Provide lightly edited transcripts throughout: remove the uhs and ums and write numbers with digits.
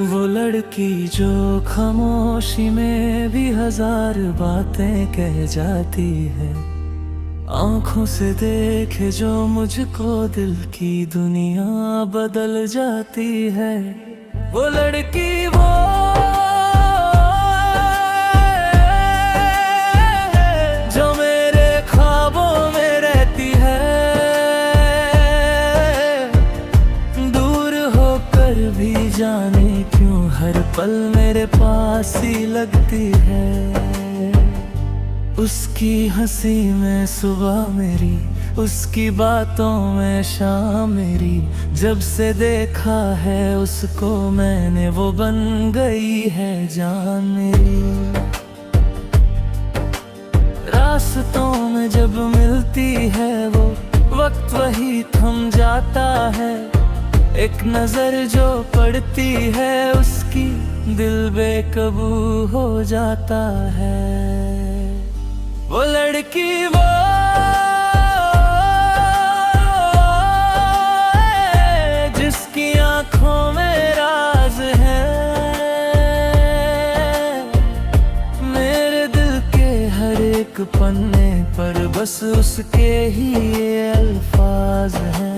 वो लड़की जो खामोशी में भी हजार बातें कह जाती है, आंखों से देखे जो मुझको दिल की दुनिया बदल जाती है। वो लड़की वो जो मेरे ख्वाबों में रहती है, दूर होकर भी जाने क्यों हर पल मेरे पास ही लगती है। उसकी हंसी में सुबह मेरी, उसकी बातों में शाम मेरी, जब से देखा है उसको मैंने वो बन गई है जान मेरी। रास्तों में जब मिलती है वो, वक्त वही थम जाता है। एक नजर जो पड़ती है उसकी, दिल बेकाबू हो जाता है। वो लड़की वो जिसकी आंखों में राज है, मेरे दिल के हर एक पन्ने पर बस उसके ही ये अल्फाज हैं।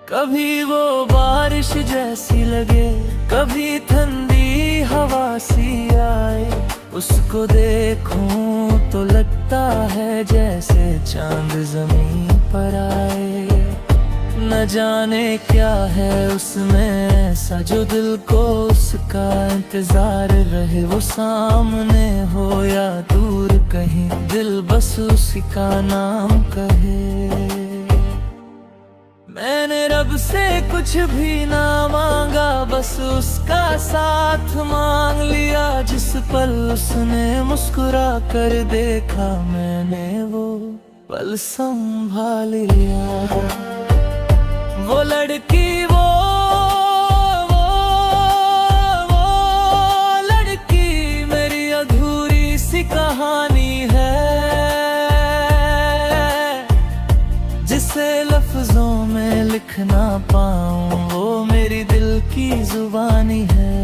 कभी वो बारिश जैसी लगे, कभी ठंडी हवा सी आए, उसको देखूं तो लगता है जैसे चांद जमीन पर आए। न जाने क्या है उसमें ऐसा जो दिल को उसका इंतजार रहे। वो सामने हो या दूर कहीं, दिल बस उसी का नाम कहे। मैंने रब से कुछ भी ना मांगा, बस उसका साथ मांग लिया। जिस पल उसने मुस्कुरा कर देखा, मैंने वो पल संभाल लिया। वो लड़की वो लड़की मेरी अधूरी सी कहानी है, जिसे लफ्जों में लिख ना पाऊं, वो मेरी दिल की जुबानी है।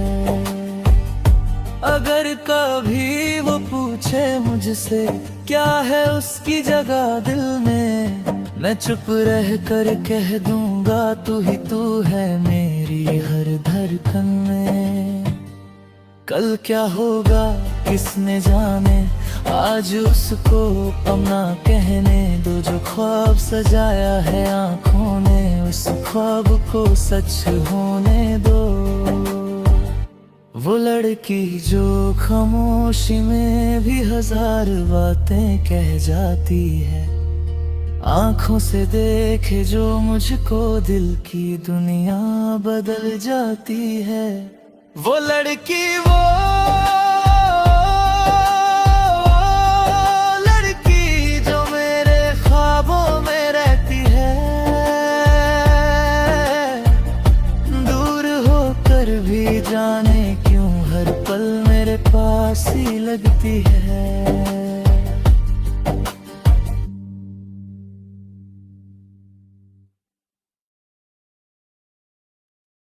अगर कभी वो पूछे मुझसे क्या है उसकी जगह दिल में, मैं चुप रह कर कह दूंगा तू ही तू है मेरी हर धड़कन में। कल क्या होगा किसने जाने, आज उसको अपना कहने दो। जो ख्वाब सजाया है आंखों ने, उस ख्वाब को सच होने दो। वो लड़की जो खामोशी में भी हजार बातें कह जाती है, आंखों से देखे जो मुझको दिल की दुनिया बदल जाती है। वो लड़की वो लड़की जो मेरे ख्वाबों में रहती है, दूर होकर भी जाने क्यों हर पल मेरे पास ही लगती है।